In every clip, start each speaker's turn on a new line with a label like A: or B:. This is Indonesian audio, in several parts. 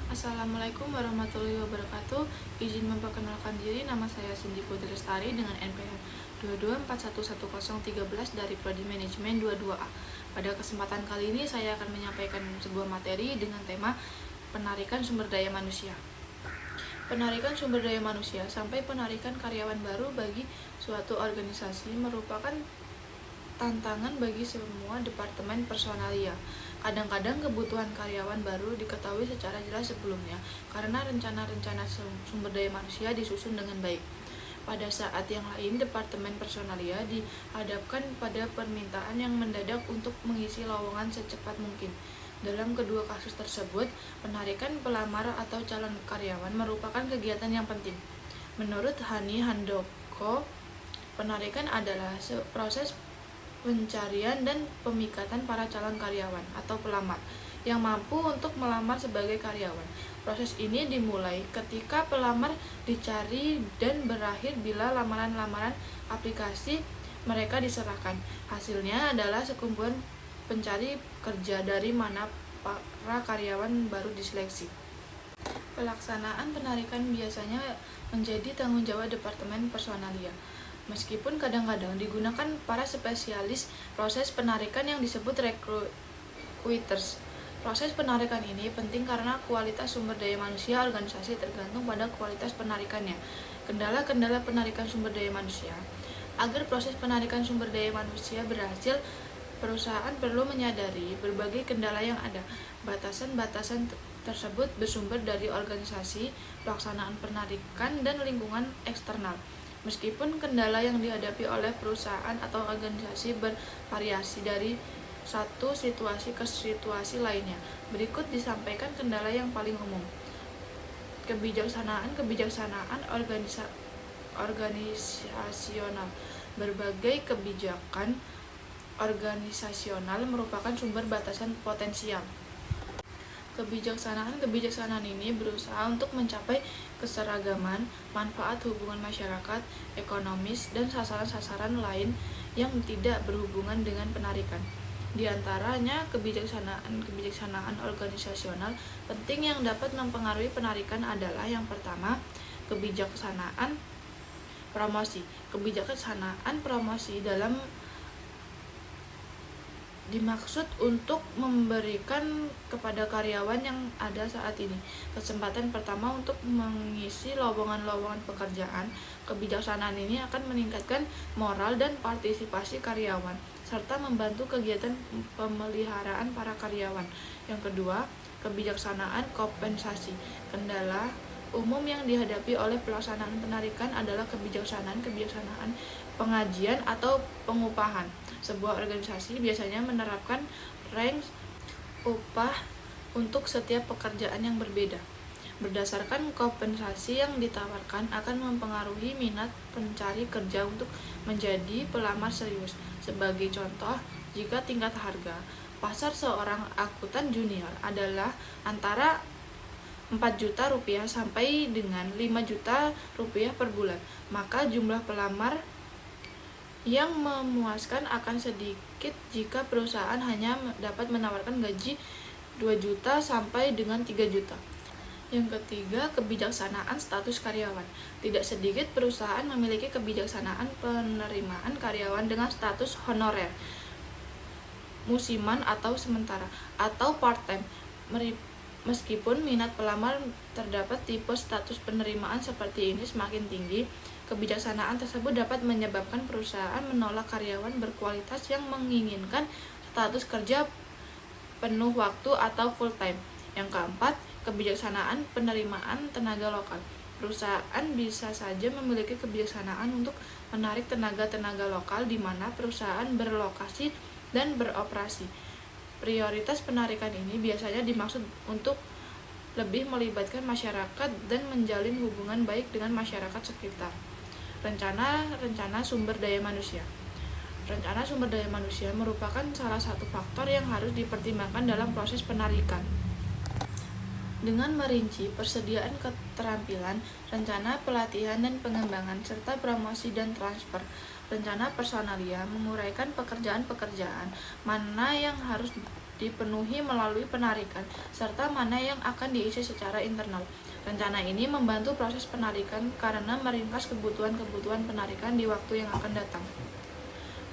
A: Assalamualaikum warahmatullahi wabarakatuh. Izin memperkenalkan diri, nama saya Cindy Putri Lestari dengan NPM 22411013 dari Prodi Manajemen 22A. Pada kesempatan kali ini saya akan menyampaikan sebuah materi dengan tema penarikan sumber daya manusia. Penarikan sumber daya manusia sampai penarikan karyawan baru bagi suatu organisasi merupakan tantangan bagi semua departemen personalia. Kadang-kadang kebutuhan karyawan baru diketahui secara jelas sebelumnya karena rencana-rencana sumber daya manusia disusun dengan baik. Pada saat yang lain, departemen personalia dihadapkan pada permintaan yang mendadak untuk mengisi lowongan secepat mungkin. Dalam kedua kasus tersebut, penarikan pelamar atau calon karyawan merupakan kegiatan yang penting. Menurut Hani Handoko, penarikan adalah proses pencarian dan pemikatan para calon karyawan atau pelamar yang mampu untuk melamar sebagai karyawan. Proses ini dimulai ketika pelamar dicari dan berakhir bila lamaran-lamaran aplikasi mereka diserahkan. Hasilnya adalah sekumpulan pencari kerja dari mana para karyawan baru diseleksi. Pelaksanaan penarikan biasanya menjadi tanggung jawab Departemen Personalia. Meskipun kadang-kadang digunakan para spesialis proses penarikan yang disebut recruiters. Proses penarikan ini penting karena kualitas sumber daya manusia organisasi tergantung pada kualitas penarikannya. Kendala-kendala penarikan sumber daya manusia. Agar proses penarikan sumber daya manusia berhasil, perusahaan perlu menyadari berbagai kendala yang ada. Batasan-batasan tersebut bersumber dari organisasi, pelaksanaan penarikan, dan lingkungan eksternal. Meskipun kendala yang dihadapi oleh perusahaan atau organisasi bervariasi dari satu situasi ke situasi lainnya, berikut disampaikan kendala yang paling umum. Kebijaksanaan organisasional. Berbagai kebijakan organisasional merupakan sumber batasan potensial. Kebijaksanaan ini berusaha untuk mencapai keseragaman, manfaat hubungan masyarakat, ekonomis, dan sasaran-sasaran lain yang tidak berhubungan dengan penarikan. Di antaranya, kebijaksanaan organisasional penting yang dapat mempengaruhi penarikan adalah yang pertama, kebijaksanaan promosi. Kebijaksanaan promosi dimaksud untuk memberikan kepada karyawan yang ada saat ini kesempatan pertama untuk mengisi lowongan-lowongan pekerjaan. Kebijaksanaan ini akan meningkatkan moral dan partisipasi karyawan serta membantu kegiatan pemeliharaan para karyawan. Yang kedua, kebijaksanaan kompensasi. Kendala umum yang dihadapi oleh pelaksanaan penarikan adalah kebijaksanaan pengajian atau pengupahan. Sebuah organisasi biasanya menerapkan range upah untuk setiap pekerjaan yang berbeda. Berdasarkan kompensasi yang ditawarkan akan mempengaruhi minat pencari kerja untuk menjadi pelamar serius. Sebagai contoh, jika tingkat harga pasar seorang akuntan junior adalah antara 4 juta rupiah sampai dengan 5 juta rupiah per bulan, maka jumlah pelamar yang memuaskan akan sedikit jika perusahaan hanya dapat menawarkan gaji 2 juta sampai dengan 3 juta. Yang ketiga, kebijaksanaan status karyawan. Tidak sedikit perusahaan memiliki kebijaksanaan penerimaan karyawan dengan status honorer, musiman atau sementara, atau part-time. Meskipun minat pelamar terdapat tipe status penerimaan seperti ini semakin tinggi, kebijaksanaan tersebut dapat menyebabkan perusahaan menolak karyawan berkualitas yang menginginkan status kerja penuh waktu atau full time. Yang keempat, kebijaksanaan penerimaan tenaga lokal. Perusahaan bisa saja memiliki kebijaksanaan untuk menarik tenaga-tenaga lokal di mana perusahaan berlokasi dan beroperasi. Prioritas penarikan ini biasanya dimaksud untuk lebih melibatkan masyarakat dan menjalin hubungan baik dengan masyarakat sekitar. Rencana sumber daya manusia. Rencana sumber daya manusia merupakan salah satu faktor yang harus dipertimbangkan dalam proses penarikan. Dengan merinci persediaan keterampilan, rencana pelatihan dan pengembangan, serta promosi dan transfer, rencana personalia menguraikan pekerjaan-pekerjaan mana yang harus dipenuhi melalui penarikan, serta mana yang akan diisi secara internal. Rencana ini membantu proses penarikan karena meringkas kebutuhan-kebutuhan penarikan di waktu yang akan datang.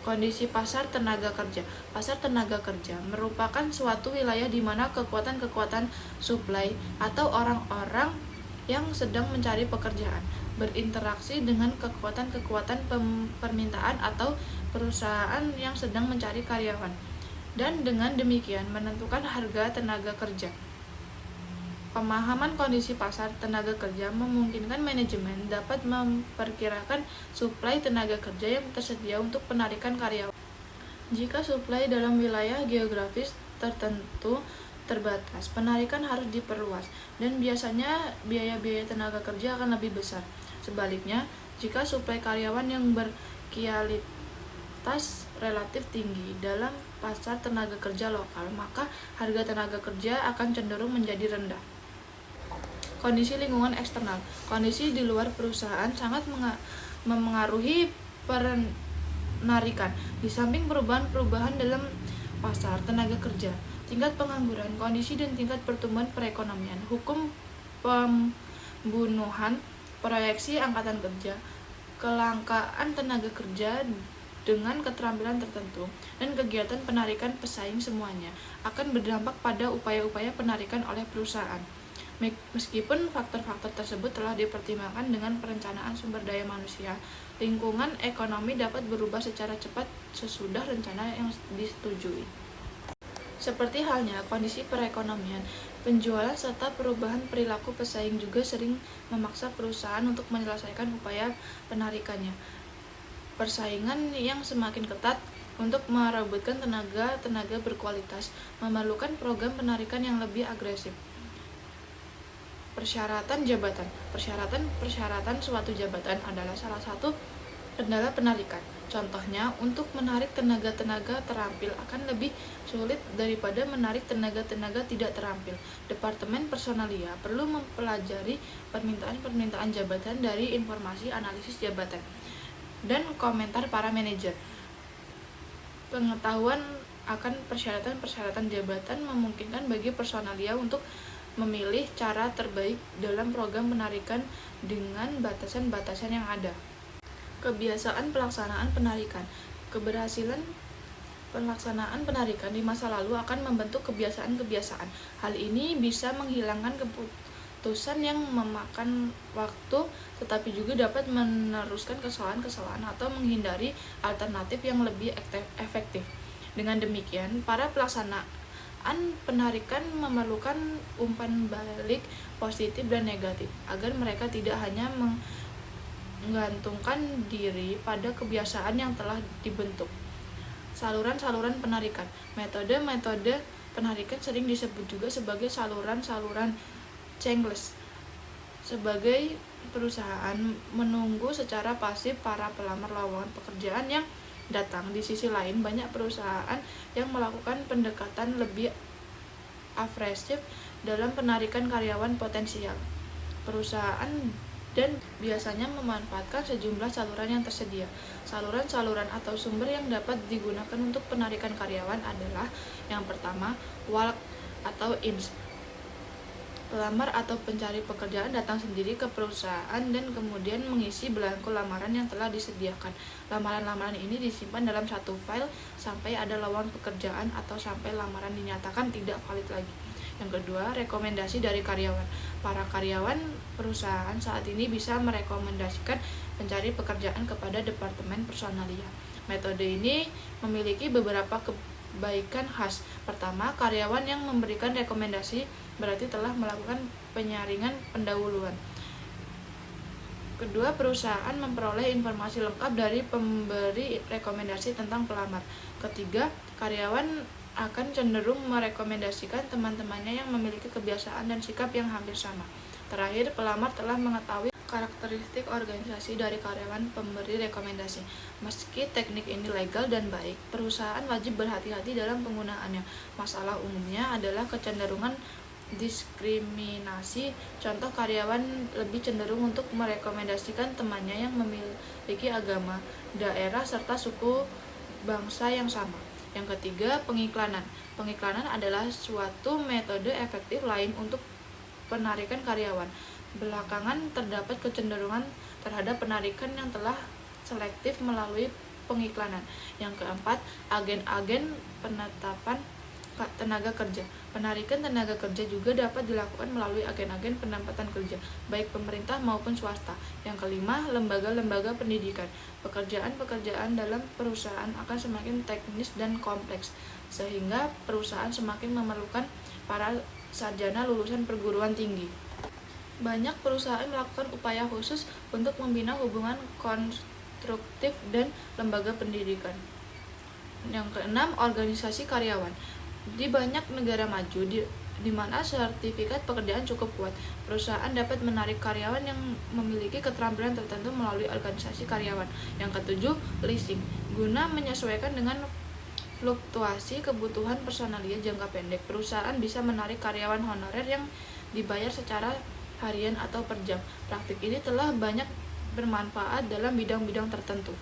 A: Kondisi pasar tenaga kerja. Pasar tenaga kerja merupakan suatu wilayah di mana kekuatan-kekuatan supply atau orang-orang yang sedang mencari pekerjaan berinteraksi dengan kekuatan-kekuatan permintaan atau perusahaan yang sedang mencari karyawan, dan dengan demikian menentukan harga tenaga kerja. Pemahaman kondisi pasar tenaga kerja memungkinkan manajemen dapat memperkirakan suplai tenaga kerja yang tersedia untuk penarikan karyawan. Jika suplai dalam wilayah geografis tertentu terbatas, penarikan harus diperluas, dan biasanya biaya-biaya tenaga kerja akan lebih besar. Sebaliknya, jika suplai karyawan yang berkualitas relatif tinggi dalam pasar tenaga kerja lokal, maka harga tenaga kerja akan cenderung menjadi rendah. Kondisi lingkungan eksternal. Kondisi di luar perusahaan sangat memengaruhi penarikan. Di samping perubahan-perubahan dalam pasar tenaga kerja, tingkat pengangguran, kondisi dan tingkat pertumbuhan perekonomian, hukum pembunuhan, proyeksi angkatan kerja, kelangkaan tenaga kerja dengan keterampilan tertentu, dan kegiatan penarikan pesaing semuanya akan berdampak pada upaya-upaya penarikan oleh perusahaan. Meskipun faktor-faktor tersebut telah dipertimbangkan dengan perencanaan sumber daya manusia, lingkungan ekonomi dapat berubah secara cepat sesudah rencana yang disetujui. Seperti halnya kondisi perekonomian, penjualan serta perubahan perilaku pesaing juga sering memaksa perusahaan untuk menyelesaikan upaya penarikannya. Persaingan yang semakin ketat untuk merebutkan tenaga berkualitas memerlukan program penarikan yang lebih agresif. Persyaratan jabatan. Persyaratan suatu jabatan adalah salah satu kendala penarikan. Contohnya, untuk menarik tenaga-tenaga terampil akan lebih sulit daripada menarik tenaga-tenaga tidak terampil. Departemen Personalia perlu mempelajari permintaan-permintaan jabatan dari informasi analisis jabatan dan komentar para manajer. Pengetahuan akan persyaratan-persyaratan jabatan memungkinkan bagi Personalia untuk memilih cara terbaik dalam program penarikan dengan batasan-batasan yang ada. Kebiasaan pelaksanaan penarikan. Keberhasilan pelaksanaan penarikan di masa lalu akan membentuk kebiasaan-kebiasaan. Hal ini bisa menghilangkan keputusan yang memakan waktu, tetapi juga dapat meneruskan kesalahan-kesalahan atau menghindari alternatif yang lebih efektif. Dengan demikian, para pelaksanaan penarikan memerlukan umpan balik positif dan negatif agar mereka tidak hanya menggantungkan diri pada kebiasaan yang telah dibentuk. Saluran-saluran penarikan. Metode-metode penarikan sering disebut juga sebagai saluran-saluran checklist. Sebagai perusahaan menunggu secara pasif para pelamar lowongan pekerjaan yang datang. Di sisi lain, banyak perusahaan yang melakukan pendekatan lebih agresif dalam penarikan karyawan potensial. Perusahaan dan biasanya memanfaatkan sejumlah saluran yang tersedia. Saluran-saluran atau sumber yang dapat digunakan untuk penarikan karyawan adalah: yang pertama, walk atau ins. Pelamar atau pencari pekerjaan datang sendiri ke perusahaan dan kemudian mengisi belangko lamaran yang telah disediakan. Lamaran-lamaran ini disimpan dalam satu file sampai ada lowongan pekerjaan atau sampai lamaran dinyatakan tidak valid lagi. Yang kedua, rekomendasi dari karyawan. Para karyawan perusahaan saat ini bisa merekomendasikan pencari pekerjaan kepada Departemen Personalia. Metode ini memiliki beberapa kebaikan khas. Pertama, karyawan yang memberikan rekomendasi berarti telah melakukan penyaringan pendahuluan. Kedua, perusahaan memperoleh informasi lengkap dari pemberi rekomendasi tentang pelamar. Ketiga, karyawan akan cenderung merekomendasikan teman-temannya yang memiliki kebiasaan dan sikap yang hampir sama. Terakhir, pelamar telah mengetahui karakteristik organisasi dari karyawan pemberi rekomendasi. Meski teknik ini legal dan baik, perusahaan wajib berhati-hati dalam penggunaannya. Masalah umumnya adalah kecenderungan diskriminasi. Contoh, karyawan lebih cenderung untuk merekomendasikan temannya yang memiliki agama, daerah, serta suku bangsa yang sama. Yang ketiga, pengiklanan. Pengiklanan adalah suatu metode efektif lain untuk penarikan karyawan. Belakangan terdapat kecenderungan terhadap penarikan yang telah selektif melalui pengiklanan. Yang keempat, agen-agen penetapan tenaga kerja. Penarikan tenaga kerja juga dapat dilakukan melalui agen-agen penempatan kerja, baik pemerintah maupun swasta. Yang kelima, lembaga-lembaga pendidikan. Pekerjaan-pekerjaan dalam perusahaan akan semakin teknis dan kompleks, sehingga perusahaan semakin memerlukan para sarjana lulusan perguruan tinggi. Banyak perusahaan melakukan upaya khusus untuk membina hubungan konstruktif dan lembaga pendidikan. Yang keenam, organisasi karyawan. Di banyak negara maju di mana sertifikat pekerjaan cukup kuat, perusahaan dapat menarik karyawan yang memiliki keterampilan tertentu melalui organisasi karyawan. Yang ketujuh, leasing. Guna menyesuaikan dengan fluktuasi kebutuhan personalia jangka pendek, perusahaan bisa menarik karyawan honorer yang dibayar secara harian atau per jam. Praktik ini telah banyak bermanfaat dalam bidang-bidang tertentu.